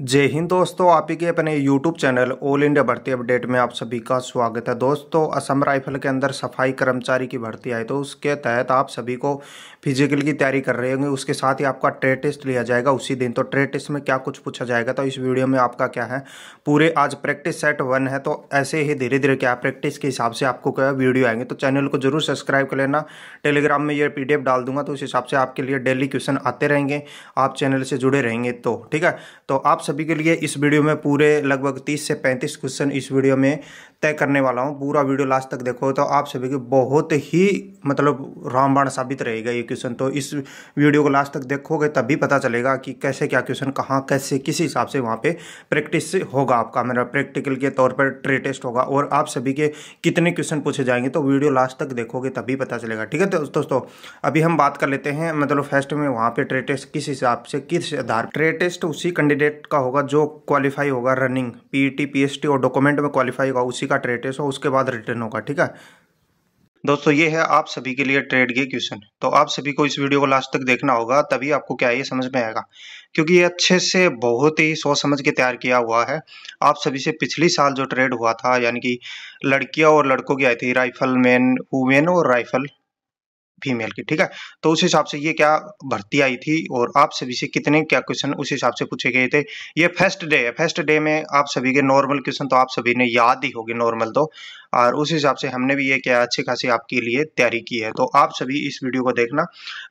जय हिंद दोस्तों, आप ही के अपने YouTube चैनल ऑल इंडिया भर्ती अपडेट में आप सभी का स्वागत है। दोस्तों, असम राइफल के अंदर सफाई कर्मचारी की भर्ती आई, तो उसके तहत आप सभी को फिजिकल की तैयारी कर रहे होंगे। उसके साथ ही आपका ट्रेड टेस्ट लिया जाएगा उसी दिन। तो ट्रेड टेस्ट में क्या कुछ पूछा जाएगा, तो इस वीडियो में आपका क्या है, पूरे आज प्रैक्टिस सेट 1 है, तो ऐसे ही धीरे धीरे क्या प्रैक्टिस के हिसाब से आपको क्या वीडियो आएंगे। तो चैनल को जरूर सब्सक्राइब कर लेना। टेलीग्राम में ये PDF डाल दूंगा, तो उस हिसाब से आपके लिए डेली क्वेश्चन आते रहेंगे, आप चैनल से जुड़े रहेंगे। तो ठीक है, तो आप सभी के लिए इस वीडियो में पूरे लगभग 30 से 35 क्वेश्चन इस वीडियो में तय करने वाला हूं। पूरा वीडियो लास्ट तक देखो तो आप सभी के बहुत ही मतलब रामबाण साबित रहेगा ये क्वेश्चन। तो इस वीडियो को लास्ट तक देखोगे तभी पता चलेगा कि कैसे क्या क्वेश्चन कहाँ कैसे किस हिसाब से वहाँ पे प्रैक्टिस होगा। आपका मेरा प्रैक्टिकल के तौर पर ट्रे टेस्ट होगा और आप सभी के कितने क्वेश्चन पूछे जाएंगे, तो वीडियो लास्ट तक देखोगे तभी पता चलेगा। ठीक है, तो दोस्तों अभी हम बात कर लेते हैं मतलब फर्स्ट में वहाँ पे ट्रे टेस्ट किस हिसाब से किस आधार। ट्रे टेस्ट उसी कैंडिडेट का होगा जो क्वालिफाई होगा रनिंग PET PST और डॉक्यूमेंट में क्वालिफाई होगा, उसी का ट्रे टेस्ट हो, उसके बाद रिटर्न होगा। ठीक है दोस्तों, ये है आप सभी के लिए ट्रेड के क्वेश्चन। तो आप सभी को इस वीडियो को लास्ट तक देखना होगा, तभी आपको क्या है ये समझ में आएगा, क्योंकि ये अच्छे से बहुत ही सोच समझ के तैयार किया हुआ है। आप सभी से पिछली साल जो ट्रेड हुआ था, यानी कि लड़कियां और लड़कों की आई थी, राइफल मैन वुमेन और राइफल फीमेल की। ठीक है, तो उस हिसाब से ये क्या भर्ती आई थी और आप सभी से कितने क्या क्वेश्चन उस हिसाब से पूछे गए थे। ये फर्स्ट डे है, फर्स्ट डे में आप सभी के नॉर्मल क्वेश्चन तो आप सभी ने याद ही होगी नॉर्मल तो, और उस हिसाब से हमने भी ये क्या अच्छी खासी आपके लिए तैयारी की है। तो आप सभी इस वीडियो को देखना।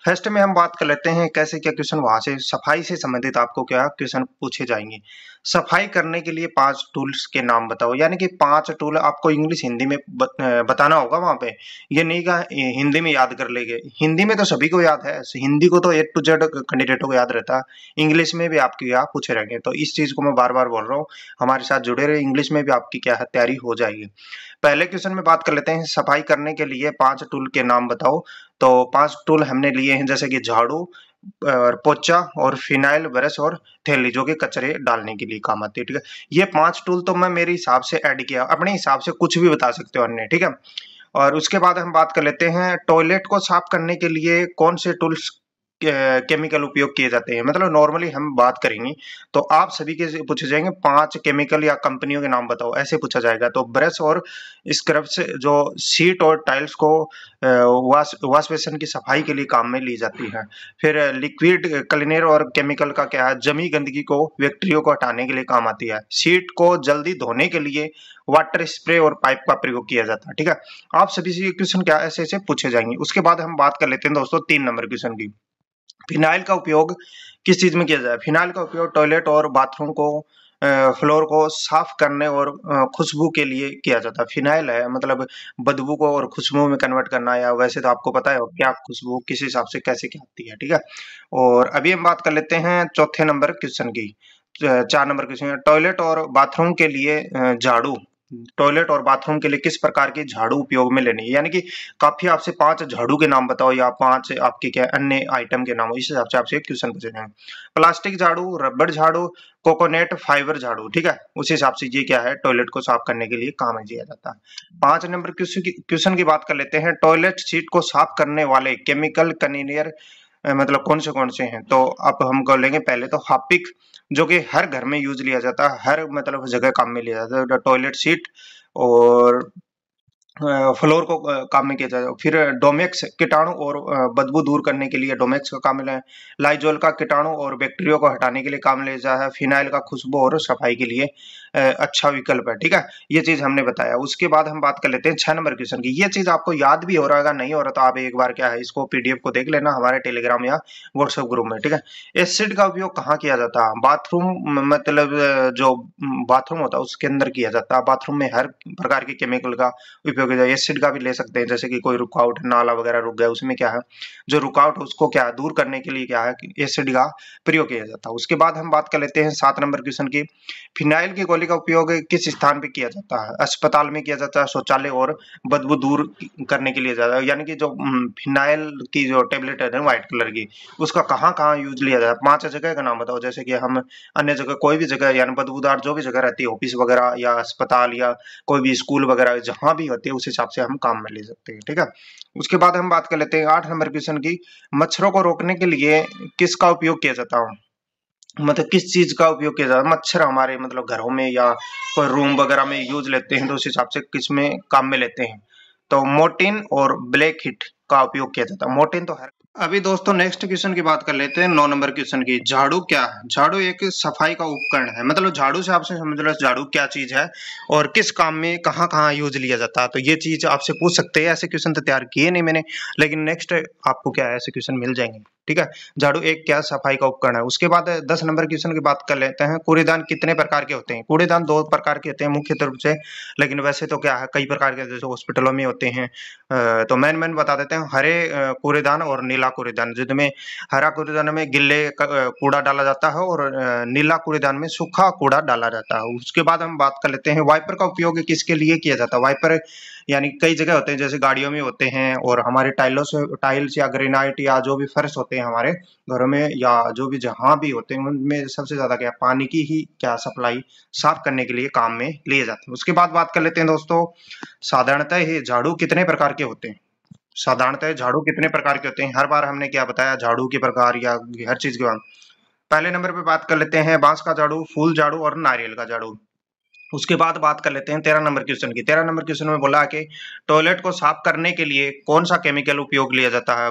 फर्स्ट में हम बात कर लेते हैं कैसे क्या क्वेश्चन वहां से सफाई से संबंधित आपको क्या क्वेश्चन पूछे जाएंगे। सफाई करने के लिए 5 टूल्स के नाम बताओ, यानी कि 5 टूल आपको इंग्लिश हिंदी में बताना होगा वहां पे। ये नहीं कहा हिंदी में याद कर लेंगे, हिंदी में तो सभी को याद है, हिंदी को तो A to Z कैंडिडेटों को याद रहता है, इंग्लिश में भी आपकी यहाँ पूछे रहेंगे। तो इस चीज को मैं बार बार बोल रहा हूँ, हमारे साथ जुड़े रहे, इंग्लिश में भी आपकी क्या है तैयारी हो जाएगी। पहले क्वेश्चन में बात कर लेते हैं, सफाई करने के लिए 5 टूल के नाम बताओ। तो 5 टूल हमने लिए हैं, जैसे कि झाड़ू और पोचा और फिनाइल ब्रश और थैली, जो कि कचरे डालने के लिए काम आती है। ठीक है, ये 5 टूल तो मैं मेरे हिसाब से ऐड किया, अपने हिसाब से कुछ भी बता सकते हो अन्य। ठीक है, और उसके बाद हम बात कर लेते हैं टॉयलेट को साफ करने के लिए कौन से टूल्स केमिकल उपयोग किए जाते हैं, मतलब नॉर्मली हम बात करेंगे। तो आप सभी के पूछे जाएंगे 5 केमिकल या कंपनियों के नाम बताओ, ऐसे पूछा जाएगा। तो ब्रश और स्क्रब से जो सीट और टाइल्स को वॉश बेसिन की सफाई के लिए काम में ली जाती है। फिर लिक्विड क्लीनर और केमिकल का क्या है, जमी गंदगी को बैक्टीरिया को हटाने के लिए काम आती है। सीट को जल्दी धोने के लिए वाटर स्प्रे और पाइप का प्रयोग किया जाता है। ठीक है, आप सभी से क्वेश्चन क्या ऐसे ऐसे पूछे जाएंगे। उसके बाद हम बात कर लेते हैं दोस्तों 3 नंबर क्वेश्चन की। फिनाइल का उपयोग किस चीज में किया जाए। फिनाइल का उपयोग टॉयलेट और बाथरूम को फ्लोर को साफ करने और खुशबू के लिए किया जाता है। फिनाइल है मतलब बदबू को और खुशबू में कन्वर्ट करना, या वैसे तो आपको पता है क्या खुशबू किस हिसाब से कैसे क्या आती है। ठीक है, और अभी हम बात कर लेते हैं चौथे नंबर क्वेश्चन की। 4 नंबर क्वेश्चन, टॉयलेट और बाथरूम के लिए झाड़ू, टॉयलेट और बाथरूम के लिए किस प्रकार की झाड़ू उपयोग में लेनी है, यानी कि काफी आपसे 5 झाड़ू के नाम बताओ या 5 आपके क्या अन्य आइटम के नाम हो, इस हिसाब से आपसे क्वेश्चन पूछे जाएंगे। प्लास्टिक झाड़ू, रबड़ झाड़ू, कोकोनेट फाइबर झाड़ू। ठीक है, उस हिसाब से ये क्या है टॉयलेट को साफ करने के लिए काम में लिया जाता है। 5 नंबर क्वेश्चन की बात कर लेते हैं, टॉयलेट सीट को साफ करने वाले केमिकल क्लीनर मतलब कौन से हैं। तो अब हम कर लेंगे पहले तो हार्पिक, जो कि हर घर में यूज लिया जाता है, हर मतलब जगह काम में लिया जाता है, टॉयलेट सीट और फ्लोर को काम में किया जाता है। फिर डोमेक्स कीटाणु और बदबू दूर करने के लिए डोमेक्स का काम है। लाइजोल का कीटाणु और बैक्टीरिया को हटाने के लिए काम ले जाता है। फिनाइल का खुशबू और सफाई के लिए अच्छा विकल्प है। ठीक है, ये चीज हमने बताया। उसके बाद हम बात कर लेते हैं 6 नंबर क्वेश्चन की। ये चीज आपको याद भी हो रहा है, नहीं हो रहा तो आप एक बार क्या है इसको PDF को देख लेना हमारे टेलीग्राम या व्हाट्सएप ग्रुप में। ठीक है, एसिड का उपयोग कहाँ किया जाता है। बाथरूम मतलब जो बाथरूम होता है उसके अंदर किया जाता है। बाथरूम में हर प्रकार के केमिकल का उपयोग है। एसिड का भी ले सकते हैं, जैसे कि कोई रुकावट नाला वगैरह रुक गया, उसमें क्या है जो रुकावट उसको क्या दूर करने के लिए क्या है एसिड का प्रयोग किया जाता है। उसके बाद हम बात कर लेते हैं 7 नंबर क्वेश्चन की। फिनाइल की गोली का उपयोग किस स्थान पे किया जाता है। अस्पताल में किया जाता है, शौचालय और बदबू दूर करने के लिए जाता है, यानी कि जो फिनाइल की जो टेबलेट है व्हाइट कलर की, उसका कहाँ कहाँ यूज लिया जाता है। 5 जगह का नाम बताओ, जैसे कि हम अन्य जगह कोई भी जगह यानी बदबूदार जो भी जगह रहती है, ऑफिस वगैरह या अस्पताल या कोई भी स्कूल वगैरह जहां भी होती है, उस हिसाब से हम काम में ले सकते हैं। ठीक है, उसके बाद हम बात कर लेते हैं 8 नंबर क्वेश्चन की। मच्छरों को रोकने के लिए किसका उपयोग किया जाता है। मतलब किस चीज का उपयोग किया जाता है। मच्छर हमारे मतलब घरों में या कोई रूम वगैरह में यूज लेते हैं तो उस हिसाब से किस में काम में लेते हैं। तो मोर्टिन और ब्लैक हिट का उपयोग किया जाता है। मोर्टिन तो हर अभी दोस्तों नेक्स्ट क्वेश्चन की बात कर लेते हैं 9 नंबर क्वेश्चन की। झाड़ू क्या है? झाड़ू एक सफाई का उपकरण है। मतलब झाड़ू से आपसे समझ लो झाड़ू क्या चीज है और किस काम में कहाँ कहाँ यूज लिया जाता है। तो ये चीज आपसे पूछ सकते हैं। ऐसे क्वेश्चन तो तैयार किए नहीं मैंने, लेकिन नेक्स्ट आपको क्या है ऐसे क्वेश्चन मिल जाएंगे। ठीक है, झाड़ू एक क्या सफाई का उपकरण है। उसके बाद 10 नंबर क्वेश्चन की बात कर लेते हैं। कूड़ेदान कितने प्रकार के होते हैं? कूड़ेदान 2 प्रकार के होते हैं मुख्य रूप से, लेकिन वैसे तो क्या है कई प्रकार के, जैसे हॉस्पिटलों में होते हैं। तो मैन बता देते हैं। हरे कूड़ेदान और नीला कूड़ेदान, जिसमें हरा कूड़ेदान में गिल्ले कूड़ा डाला जाता है और नीला कूड़ेदान में सूखा कूड़ा डाला जाता है। उसके बाद हम बात कर लेते हैं वाइपर का उपयोग किसके लिए किया जाता है। वाइपर यानी कई जगह होते हैं, जैसे गाड़ियों में होते हैं और हमारे टाइल्स या ग्रेनाइट या जो भी फर्श होते हैं हमारे घरों में या जो भी जहां भी होते हैं उनमें सबसे ज्यादा क्या पानी की ही क्या सप्लाई साफ करने के लिए काम में लिए जाते हैं। उसके बाद बात कर लेते हैं दोस्तों साधारणतः ये झाड़ू कितने प्रकार के होते हैं। साधारणतः झाड़ू कितने प्रकार के होते हैं? हर बार हमने क्या बताया झाड़ू के प्रकार या हर चीज के बारे में। पहले नंबर पे बात कर लेते हैं बांस का झाड़ू, फूल झाड़ू और नारियल का झाड़ू। उसके बाद बात कर लेते हैं 13 नंबर क्वेश्चन की। 13 नंबर क्वेश्चन में बोला कि टॉयलेट को साफ करने के लिए कौन सा केमिकल उपयोग लिया जाता है।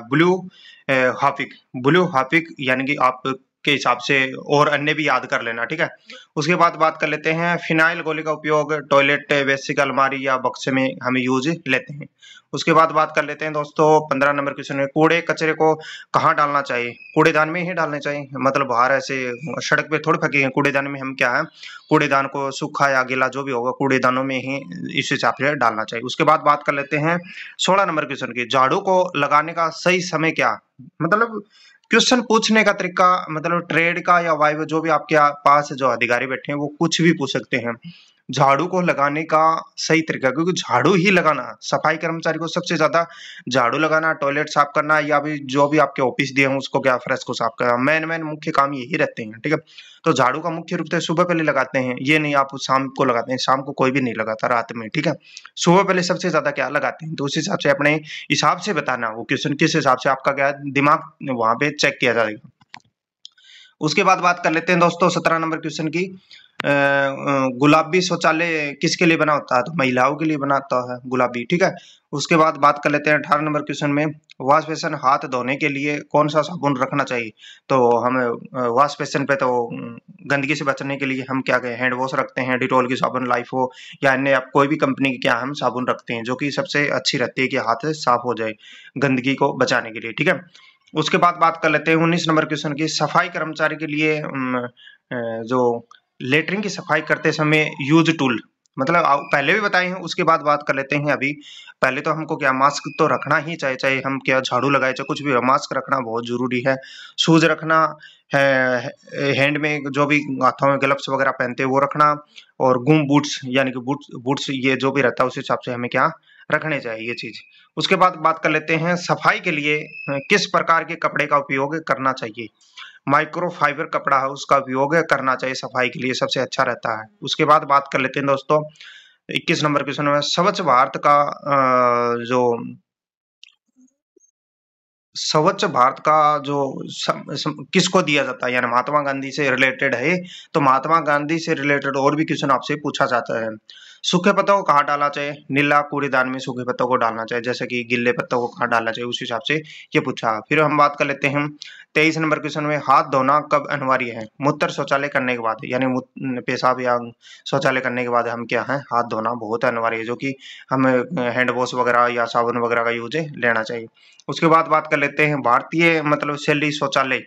हार्पिक। ब्लू हार्पिक यानी कि आप के हिसाब से और अन्य भी याद कर लेना। ठीक है, उसके बाद बात कर लेते हैं फिनाइल गोली का उपयोग टॉयलेट बेसिक अलमारी या बक्से में हम यूज लेते हैं। उसके बाद बात कर लेते हैं दोस्तों 15 नंबर क्वेश्चन में कूड़े कचरे को कहाँ डालना चाहिए। कूड़ेदान में ही डालने चाहिए। मतलब बाहर ऐसे सड़क पे थोड़ी फेंकेंगे, कूड़ेदान में हम क्या है कूड़ेदान को सूखा या गीला जो भी होगा कूड़ेदानों में ही इस हिसाब से डालना चाहिए। उसके बाद बात कर लेते हैं 16 नंबर क्वेश्चन की। झाड़ू को लगाने का सही समय क्या? मतलब क्वेश्चन पूछने का तरीका, मतलब ट्रेड का या वाइव जो भी आपके पास जो अधिकारी बैठे हैं वो कुछ भी पूछ सकते हैं। झाड़ू को लगाने का सही तरीका, क्योंकि झाड़ू ही लगाना सफाई कर्मचारी को सबसे ज्यादा झाड़ू लगाना, टॉयलेट साफ करना या भी जो भी आपके ऑफिस दिए हैं उसको क्या फ्रेश को साफ करना, मेन मुख्य काम यही रहते हैं। ठीक है, तो झाड़ू का मुख्य रूप से सुबह पहले लगाते हैं, ये नहीं आप शाम को लगाते हैं। शाम को कोई भी नहीं लगाता, रात में। ठीक है, सुबह पहले सबसे ज्यादा क्या लगाते हैं, तो उस हिसाब से अपने हिसाब से बताना वो क्वेश्चन किस हिसाब से आपका क्या दिमाग वहां पे चेक किया जाएगा। उसके बाद बात कर लेते हैं दोस्तों 17 नंबर क्वेश्चन की। गुलाबी शौचालय किसके लिए बना होता है? तो महिलाओं के लिए बना होता है गुलाबी। ठीक है, उसके बाद बात कर लेते हैं 18 नंबर क्वेश्चन में वॉश बेसिन हाथ धोने के लिए कौन सा साबुन रखना चाहिए। तो हम वॉश बेसिन पे तो गंदगी से बचने के लिए हम क्या कहें हैंड वॉश रखते हैं, डिटॉल की साबुन, लाइफ हो या अन्य आप कोई भी कंपनी की क्या हम साबुन रखते हैं जो कि सबसे अच्छी रहती है कि हाथ साफ हो जाए गंदगी को बचाने के लिए। ठीक है, उसके बाद बात कर लेते हैं 19 नंबर क्वेश्चन की। सफाई कर्मचारी के लिए जो लेटरिन की सफाई करते समय यूज टूल, मतलब पहले भी बताए हैं। उसके बाद बात कर लेते हैं अभी। पहले तो हमको क्या मास्क तो रखना ही चाहिए, चाहे हम क्या झाड़ू लगाए चाहे कुछ भी हो, मास्क रखना बहुत जरूरी है। शूज रखना है, हैंड में जो भी हाथों में ग्लव्स वगैरह पहनते हैं वो रखना, और गूम बूट्स यानी कि बूट्स ये जो भी रहता है उस हिसाब से हमें क्या रखने चाहिए ये चीज। उसके बाद बात कर लेते हैं सफाई के लिए किस प्रकार के कपड़े का उपयोग करना चाहिए। माइक्रोफाइबर कपड़ा है उसका उपयोग करना चाहिए, सफाई के लिए सबसे अच्छा रहता है। उसके बाद बात कर लेते हैं दोस्तों 21 नंबर क्वेश्चन में स्वच्छ भारत का जो स्वच्छ भारत का जो किसको दिया जाता है, यानी महात्मा गांधी से रिलेटेड है। तो महात्मा गांधी से रिलेटेड और भी क्वेश्चन आपसे पूछा जाता है। सूखे पत्तों को कहाँ डालना चाहिए? नीला कूड़ेदान में सूखे पत्तों को डालना चाहिए, जैसे कि गिल्ले पत्तों को कहाँ डालना चाहिए उस हिसाब से ये पूछा। फिर हम बात कर लेते हैं 23 नंबर क्वेश्चन में हाथ धोना कब अनिवार्य है? मूत्र शौचालय करने के बाद, यानी पेशाब या शौचालय करने के बाद हम क्या है हाथ धोना बहुत अनिवार्य है, जो कि हमें हैंड वॉश वगैरह या साबुन वगैरह का यूज लेना चाहिए। उसके बाद बात कर लेते हैं भारतीय मतलब शैली शौचालय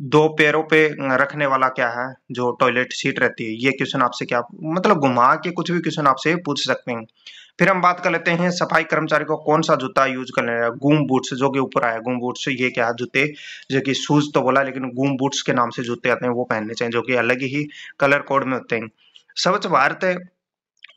दो पैरों पे रखने वाला क्या है जो टॉयलेट सीट रहती है। ये क्वेश्चन आपसे क्या मतलब घुमा के कुछ भी क्वेश्चन आपसे पूछ सकते हैं। फिर हम बात कर लेते हैं सफाई कर्मचारी को कौन सा जूता यूज करना है। गूम बूट्स जो कि ऊपर आया, गूम बूट्स ये क्या है जूते, जो कि शूज तो बोला लेकिन गूम बूट्स के नाम से जूते आते हैं वो पहनने चाहिए, जो कि अलग ही कलर कोड में होते हैं। स्वच्छ भारत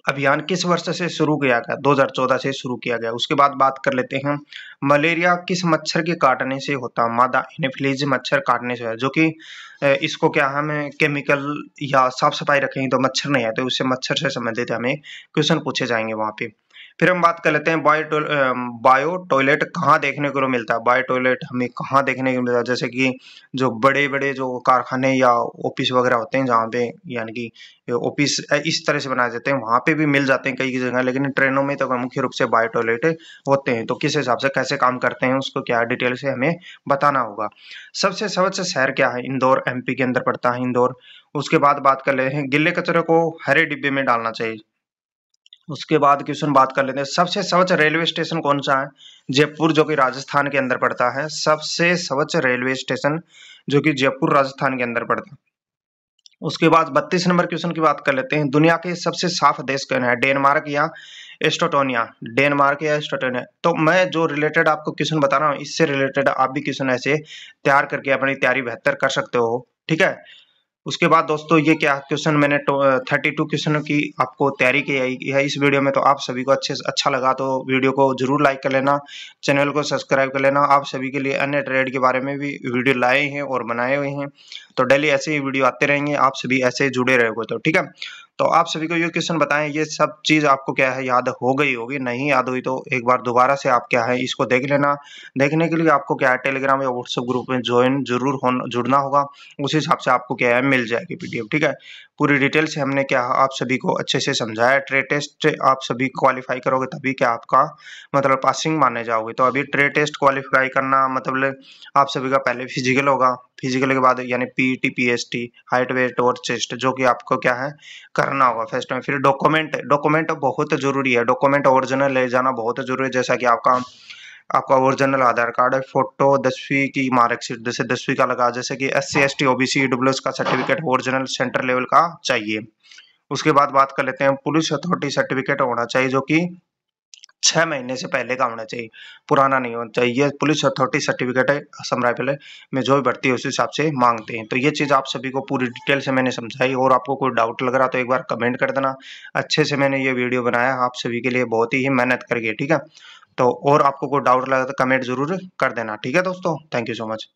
अभियान किस वर्ष से शुरू किया गया? 2014 से शुरू किया गया। उसके बाद बात कर लेते हैं मलेरिया किस मच्छर के काटने से होता है? मादा एनोफिलीज मच्छर काटने से है, जो कि इसको क्या हमें केमिकल या साफ सफाई रखेंगे तो मच्छर नहीं आते, उससे मच्छर से संबंधित हमें क्वेश्चन पूछे जाएंगे वहां पे। फिर हम बात कर लेते हैं बायो टॉयलेट कहाँ देखने को मिलता है। बायो टॉयलेट हमें कहाँ देखने को मिलता है, जैसे कि जो बड़े बड़े जो कारखाने या ऑफिस वगैरह होते हैं जहाँ पे यानी कि ऑफिस इस तरह से बनाए जाते हैं, वहाँ पे भी मिल जाते हैं कई जगह, लेकिन ट्रेनों में तो मुख्य रूप से बायो टॉयलेट होते हैं। तो किस हिसाब से कैसे काम करते हैं उसको क्या डिटेल से हमें बताना होगा। सबसे स्वच्छ शहर क्या है, इंदौर MP के अंदर पड़ता है, इंदौर। उसके बाद बात कर लेते हैं गिल्ले कचरे को हरे डिब्बे में डालना चाहिए। उसके बाद क्वेश्चन बात कर लेते हैं सबसे स्वच्छ रेलवे स्टेशन कौन सा है, जयपुर जो कि राजस्थान के अंदर पड़ता है। सबसे स्वच्छ रेलवे स्टेशन जो कि जयपुर राजस्थान के अंदर पड़ता है। उसके बाद 32 नंबर क्वेश्चन की बात कर लेते हैं दुनिया के सबसे साफ देश कौन है, डेनमार्क या एस्टोटोनिया। डेनमार्क या एस्टोटोनिया। तो मैं जो रिलेटेड आपको क्वेश्चन बता रहा हूँ इससे रिलेटेड आप भी क्वेश्चन ऐसे तैयार करके अपनी तैयारी बेहतर कर सकते हो, ठीक है। उसके बाद दोस्तों ये क्या क्वेश्चन मैंने 32 क्वेश्चन की आपको तैयारी की है इस वीडियो में। तो आप सभी को अच्छे से अच्छा लगा तो वीडियो को जरूर लाइक कर लेना, चैनल को सब्सक्राइब कर लेना। आप सभी के लिए अन्य ट्रेड के बारे में भी वीडियो लाए हैं और बनाए हुए हैं, तो डेली ऐसे ही वीडियो आते रहेंगे, आप सभी ऐसे जुड़े रहोगे तो ठीक है। तो आप सभी को ये क्वेश्चन बताएं, ये सब चीज आपको क्या है याद हो गई होगी, नहीं याद हुई तो एक बार दोबारा से आप क्या है इसको देख लेना। देखने के लिए आपको क्या है टेलीग्राम या व्हाट्सएप ग्रुप में ज्वाइन जरूर जुड़ना होगा, उस हिसाब से आपको क्या है मिल जाएगी PDF, ठीक है। पूरी डिटेल से हमने क्या आप सभी को अच्छे से समझाया। ट्रेड टेस्ट आप सभी क्वालिफाई करोगे तभी क्या आपका मतलब पासिंग माने जाओगे। तो अभी ट्रेड टेस्ट क्वालिफाई करना मतलब आप सभी का पहले फिजिकल होगा, फिजिकल के बाद यानी PET PST हाइट वेट और चेस्ट जो कि आपको क्या है करना होगा फर्स्ट में। फिर डॉक्यूमेंट बहुत जरूरी है, डॉक्यूमेंट ओरिजिनल ले जाना बहुत जरूरी है, जैसा कि आपका ओरिजिनल आधार कार्ड है, फोटो 10वीं की मार्कशीट, जैसे 10वीं का लगा, जैसे कि SC ST OBC EWS का सर्टिफिकेट ओरिजिनल सेंटर लेवल का चाहिए। उसके बाद बात कर लेते हैं पुलिस अथॉरिटी सर्टिफिकेट होना चाहिए जो कि 6 महीने से पहले का होना चाहिए, पुराना नहीं होना चाहिए। पुलिस अथॉरिटी सर्टिफिकेट है असम राइफल में जो भी भर्ती है उस हिसाब से मांगते हैं। तो ये चीज आप सभी को पूरी डिटेल से मैंने समझाई, और आपको कोई डाउट लग रहा तो एक बार कमेंट कर देना। अच्छे से मैंने ये वीडियो बनाया आप सभी के लिए बहुत ही मेहनत करके, ठीक है। तो और आपको कोई डाउट लगा तो कमेंट जरूर कर देना, ठीक है दोस्तों। Thank you so much.